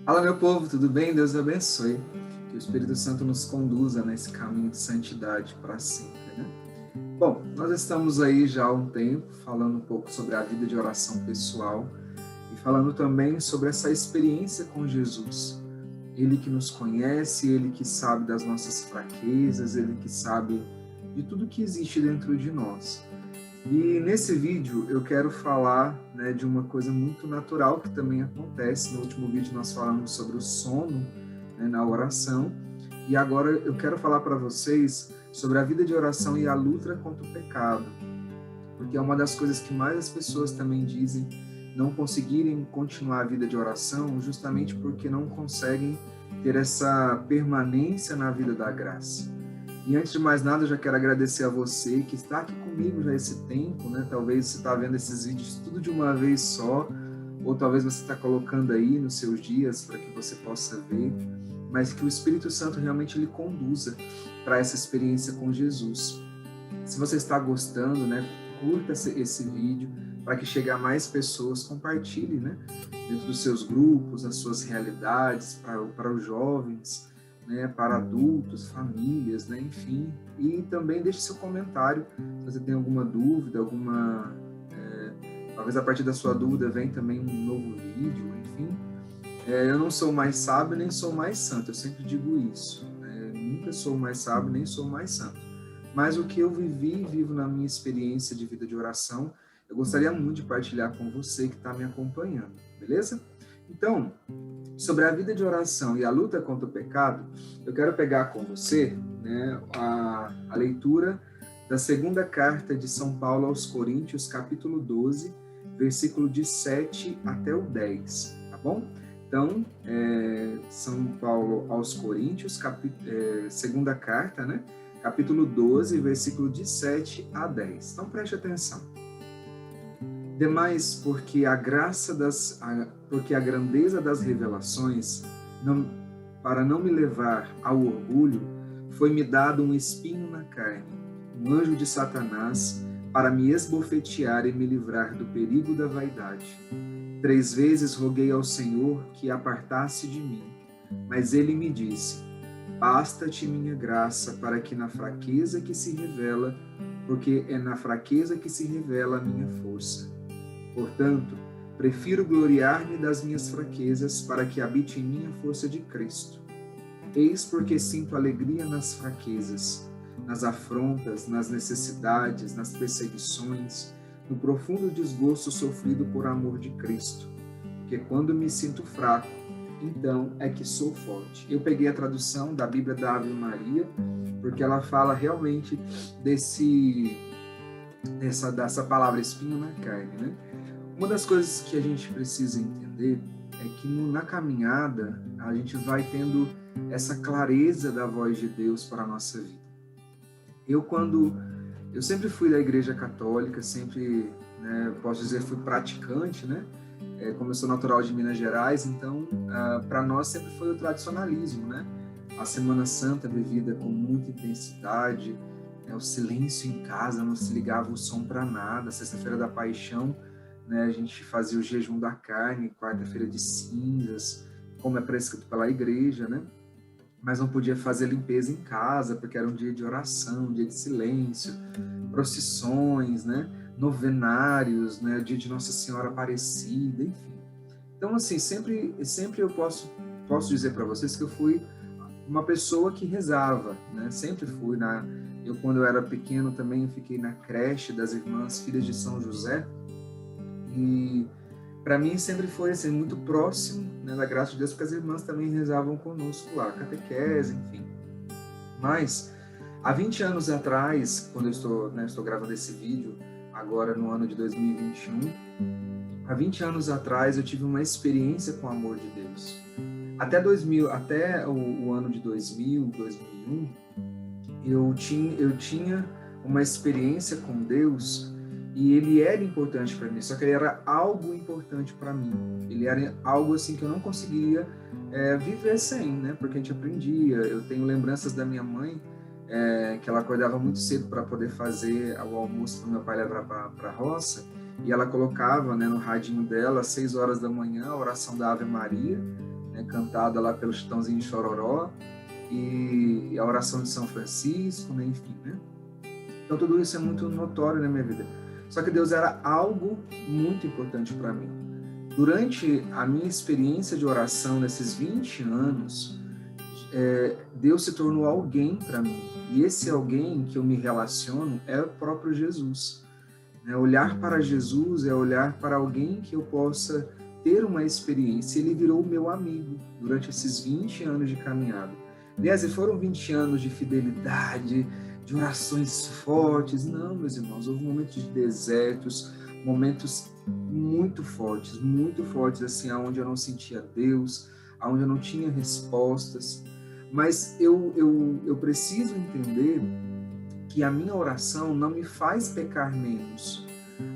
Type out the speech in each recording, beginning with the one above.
Fala, meu povo, tudo bem? Deus abençoe. Que o Espírito Santo nos conduza nesse caminho de santidade para sempre, né? Bom, nós estamos aí já há um tempo falando um pouco sobre a vida de oração pessoal e falando também sobre essa experiência com Jesus. Ele que nos conhece, ele que sabe das nossas fraquezas, ele que sabe de tudo que existe dentro de nós. E nesse vídeo eu quero falar, né, de uma coisa muito natural que também acontece. No último vídeo nós falamos sobre o sono, né, na oração, e agora eu quero falar para vocês sobre a vida de oração e a luta contra o pecado, porque é uma das coisas que mais as pessoas também dizem não conseguirem continuar a vida de oração justamente porque não conseguem ter essa permanência na vida da graça. E antes de mais nada, eu já quero agradecer a você que está aqui comigo já esse tempo, né? Talvez você está vendo esses vídeos tudo de uma vez só, ou talvez você está colocando aí nos seus dias para que você possa ver, mas que o Espírito Santo realmente lhe conduza para essa experiência com Jesus. Se você está gostando, né? Curta esse vídeo para que chegue a mais pessoas, compartilhe, né? Dentro dos seus grupos, as suas realidades, para os jovens, né, para adultos, famílias, né, enfim. E também deixe seu comentário, se você tem alguma dúvida, talvez a partir da sua dúvida venha também um novo vídeo, enfim. Eu não sou mais sábio, nem sou mais santo, eu sempre digo isso. Nunca sou mais sábio, nem sou mais santo. Mas o que eu vivi e vivo na minha experiência de vida de oração, eu gostaria muito de partilhar com você que está me acompanhando, beleza? Então, sobre a vida de oração e a luta contra o pecado, eu quero pegar com você, né, a leitura da segunda carta de São Paulo aos Coríntios, capítulo 12, versículo de 7 até o 10, tá bom? Então, São Paulo aos Coríntios, segunda carta, né, capítulo 12, versículo de 7 a 10. Então, preste atenção. Demais, porque a grandeza das revelações, para não me levar ao orgulho, foi-me dado um espinho na carne, um anjo de Satanás, para me esbofetear e me livrar do perigo da vaidade. 3 vezes roguei ao Senhor que apartasse de mim, mas ele me disse: basta-te minha graça, para que na fraqueza que se revela, porque é na fraqueza que se revela a minha força. Portanto, prefiro gloriar-me das minhas fraquezas para que habite em mim a força de Cristo. Eis porque sinto alegria nas fraquezas, nas afrontas, nas necessidades, nas perseguições, no profundo desgosto sofrido por amor de Cristo. Porque quando me sinto fraco, então é que sou forte. Eu peguei a tradução da Bíblia da Ave Maria, porque ela fala realmente dessa palavra espinho na carne, né? Uma das coisas que a gente precisa entender é que na caminhada a gente vai tendo essa clareza da voz de Deus para a nossa vida. Eu sempre fui da Igreja Católica, sempre, né, posso dizer, fui praticante, né? Como eu sou natural de Minas Gerais, então para nós sempre foi o tradicionalismo, né? A Semana Santa vivida com muita intensidade, o silêncio em casa, não se ligava o som para nada. Sexta-feira da Paixão, né, a gente fazia o jejum da carne, quarta-feira de cinzas, como é prescrito pela igreja, né? Mas não podia fazer limpeza em casa, porque era um dia de oração, um dia de silêncio, procissões, né? Novenários, né? Dia de Nossa Senhora Aparecida, enfim. Então, assim, sempre eu posso dizer para vocês que eu fui uma pessoa que rezava, né? Sempre fui. Eu, quando eu era pequeno, também fiquei na creche das Irmãs Filhas de São José, e para mim sempre foi assim, muito próximo, né, da graça de Deus, porque as irmãs também rezavam conosco lá, catequese, enfim. Mas, há 20 anos atrás, quando eu estou gravando esse vídeo, agora no ano de 2021, há 20 anos atrás eu tive uma experiência com o amor de Deus. Até o ano de 2000, 2001, eu tinha uma experiência com Deus. E ele era importante para mim, só que ele era algo importante para mim. Ele era algo assim que eu não conseguiria viver sem, né? Porque a gente aprendia. Eu tenho lembranças da minha mãe, que ela acordava muito cedo para poder fazer o almoço para meu pai levar para a roça, e ela colocava, né, no radinho dela, às 6 horas da manhã, a oração da Ave Maria, né, cantada lá pelo Chitãozinho Chororó, e a oração de São Francisco, né, enfim, né? Então tudo isso é muito notório na minha vida. Só que Deus era algo muito importante para mim. Durante a minha experiência de oração nesses 20 anos, Deus se tornou alguém para mim. E esse alguém que eu me relaciono é o próprio Jesus. Olhar para Jesus é olhar para alguém que eu possa ter uma experiência. Ele virou meu amigo durante esses 20 anos de caminhada. Aliás, foram 20 anos de fidelidade, de orações fortes. Não, meus irmãos, houve momentos de desertos, momentos muito fortes, assim, onde eu não sentia Deus, onde eu não tinha respostas. Mas eu preciso entender que a minha oração não me faz pecar menos.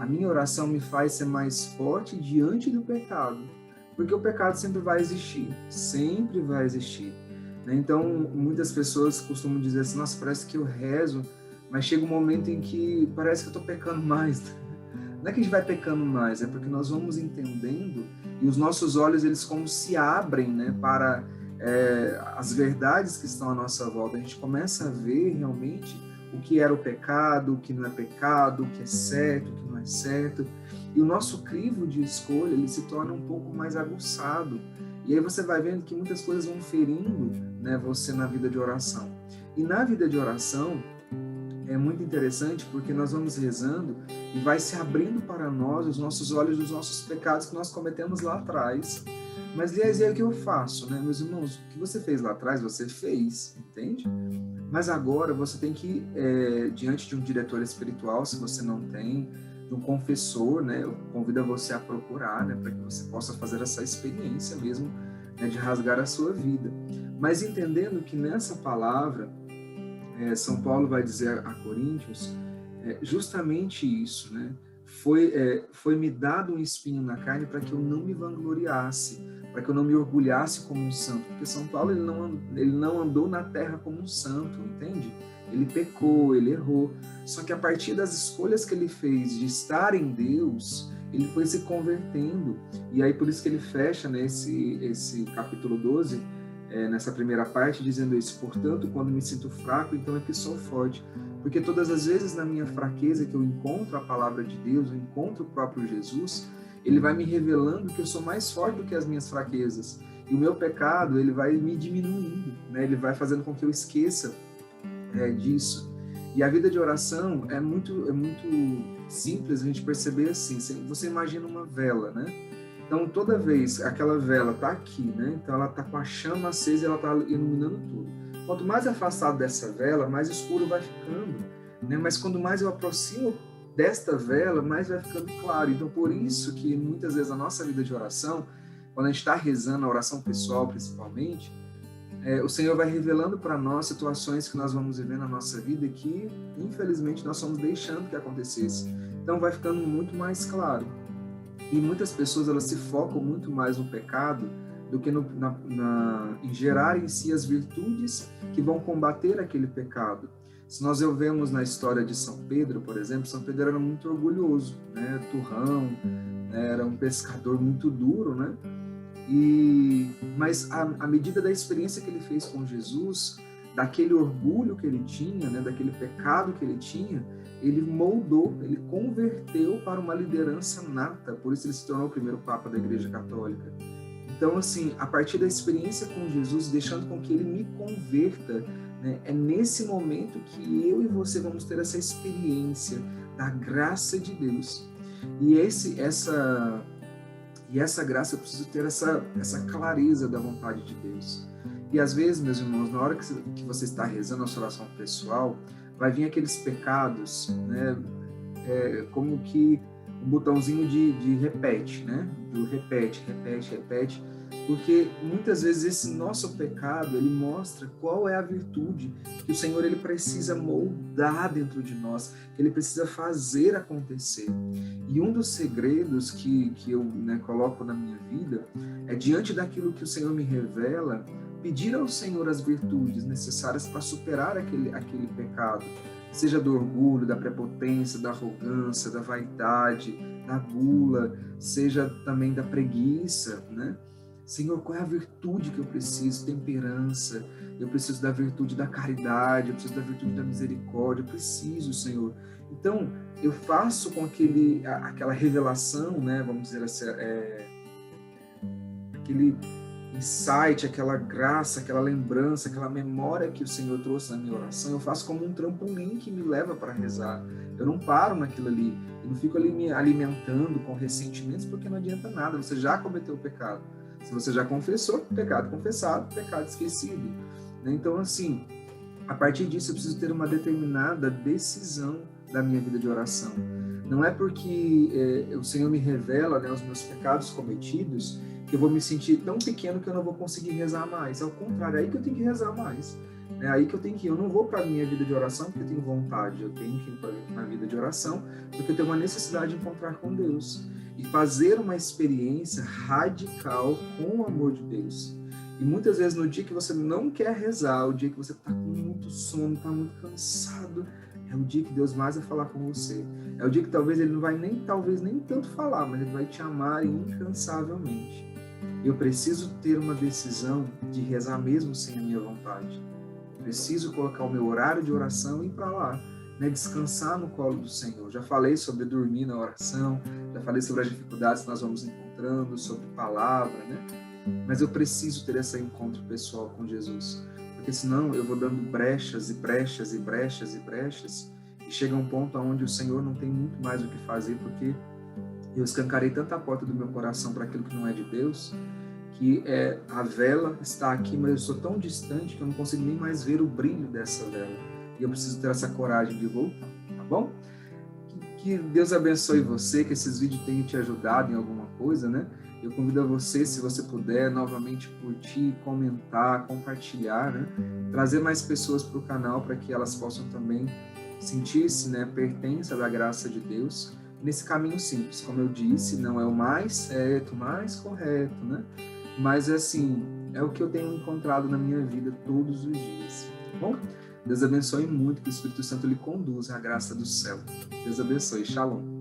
A minha oração me faz ser mais forte diante do pecado, porque o pecado sempre vai existir, sempre vai existir. Então, muitas pessoas costumam dizer assim, nossa, parece que eu rezo, mas chega um momento em que parece que eu estou pecando mais. Não é que a gente vai pecando mais, é porque nós vamos entendendo e os nossos olhos, eles como se abrem, né, para as verdades que estão à nossa volta. A gente começa a ver realmente o que era o pecado, o que não é pecado, o que é certo, o que não é certo. E o nosso crivo de escolha, ele se torna um pouco mais aguçado. E aí você vai vendo que muitas coisas vão ferindo, né, você na vida de oração. E na vida de oração, é muito interessante porque nós vamos rezando e vai se abrindo para nós os nossos olhos dos nossos pecados que nós cometemos lá atrás. Mas, aliás, é o que eu faço, né, meus irmãos? O que você fez lá atrás, você fez, entende? Mas agora você tem que ir diante de um diretor espiritual, se você não tem, de um confessor, né? Eu convido você a procurar, né? Para que você possa fazer essa experiência mesmo, né? De rasgar a sua vida. Mas entendendo que nessa palavra, São Paulo vai dizer a Coríntios justamente isso, né? Foi me dado um espinho na carne para que eu não me vangloriasse, para que eu não me orgulhasse como um santo, porque São Paulo ele não andou na terra como um santo, entende? Ele pecou, ele errou, só que a partir das escolhas que ele fez de estar em Deus, ele foi se convertendo, e aí por isso que ele fecha, né, esse capítulo 12, nessa primeira parte, dizendo isso: portanto, quando me sinto fraco, então é que sou forte. Porque todas as vezes na minha fraqueza que eu encontro a palavra de Deus, eu encontro o próprio Jesus, ele vai me revelando que eu sou mais forte do que as minhas fraquezas. E o meu pecado, ele vai me diminuindo, né? Ele vai fazendo com que eu esqueça disso. E a vida de oração é muito simples a gente perceber assim. Você imagina uma vela, né? Então, toda vez aquela vela está aqui, né? Então ela está com a chama acesa e ela está iluminando tudo. Quanto mais afastado dessa vela, mais escuro vai ficando, né? Mas quando mais eu aproximo desta vela, mais vai ficando claro. Então, por isso que muitas vezes a nossa vida de oração, quando a gente está rezando, a oração pessoal principalmente, o Senhor vai revelando para nós situações que nós vamos viver na nossa vida e que, infelizmente, nós estamos deixando que acontecesse. Então, vai ficando muito mais claro. E muitas pessoas, elas se focam muito mais no pecado do que em gerar em si as virtudes que vão combater aquele pecado. Se nós vemos na história de São Pedro, por exemplo, São Pedro era muito orgulhoso, né? Turrão, né? Era um pescador muito duro, né? Mas à medida da experiência que ele fez com Jesus, daquele orgulho que ele tinha, né? Daquele pecado que ele tinha, ele moldou, ele converteu para uma liderança nata, por isso ele se tornou o primeiro Papa da Igreja Católica. Então, assim, a partir da experiência com Jesus, deixando com que ele me converta, né, é nesse momento que eu e você vamos ter essa experiência da graça de Deus. E essa graça, eu preciso ter essa clareza da vontade de Deus. E às vezes, meus irmãos, na hora que você está rezando a sua oração pessoal, vai vir aqueles pecados, né, como que um botãozinho de repete, né? Do repete, porque muitas vezes esse nosso pecado, ele mostra qual é a virtude que o Senhor, ele precisa moldar dentro de nós, que ele precisa fazer acontecer. E um dos segredos que eu, né, coloco na minha vida é, diante daquilo que o Senhor me revela, pedir ao Senhor as virtudes necessárias para superar aquele pecado, seja do orgulho, da prepotência, da arrogância, da vaidade, da gula, seja também da preguiça, né? Senhor, qual é a virtude que eu preciso? Temperança, eu preciso da virtude da caridade, eu preciso da virtude da misericórdia, eu preciso, Senhor. Então, eu faço com aquela revelação, né, vamos dizer assim, aquele insight, aquela graça, aquela lembrança, aquela memória que o Senhor trouxe na minha oração, eu faço como um trampolim que me leva para rezar. Eu não paro naquilo ali, eu não fico ali me alimentando com ressentimentos, porque não adianta nada, você já cometeu o pecado. Se você já confessou, pecado confessado, pecado esquecido. Então, assim, a partir disso eu preciso ter uma determinada decisão da minha vida de oração. Não é porque o Senhor me revela, né, os meus pecados cometidos, que eu vou me sentir tão pequeno que eu não vou conseguir rezar mais. Ao contrário, é aí que eu tenho que rezar mais. É aí que eu tenho que ir. Eu não vou para a minha vida de oração porque eu tenho vontade. Eu tenho que ir para a minha vida de oração porque eu tenho uma necessidade de encontrar com Deus e fazer uma experiência radical com o amor de Deus. E muitas vezes no dia que você não quer rezar, o dia que você está com muito sono, está muito cansado, é o dia que Deus mais vai falar com você. É o dia que talvez ele não vai nem tanto falar, mas ele vai te amar incansavelmente. Eu preciso ter uma decisão de rezar mesmo sem a minha vontade. Preciso colocar o meu horário de oração e ir para lá, né? Descansar no colo do Senhor. Já falei sobre dormir na oração, já falei sobre as dificuldades que nós vamos encontrando, sobre palavra, né? Mas eu preciso ter esse encontro pessoal com Jesus, porque senão eu vou dando brechas e brechas e brechas e brechas, e chega um ponto onde o Senhor não tem muito mais o que fazer, porque eu escancarei tanta a porta do meu coração para aquilo que não é de Deus, que a vela está aqui, mas eu sou tão distante que eu não consigo nem mais ver o brilho dessa vela. E eu preciso ter essa coragem de voltar, tá bom? Que Deus abençoe você, que esses vídeos tenham te ajudado em alguma coisa, né? Eu convido a você, se você puder, novamente curtir, comentar, compartilhar, né? Trazer mais pessoas para o canal para que elas possam também sentir-se, né, pertença da graça de Deus nesse caminho simples. Como eu disse, não é o mais certo, mais correto, né? Mas, assim, é o que eu tenho encontrado na minha vida todos os dias, tá bom? Deus abençoe muito, que o Espírito Santo lhe conduza à graça do céu. Deus abençoe. Shalom.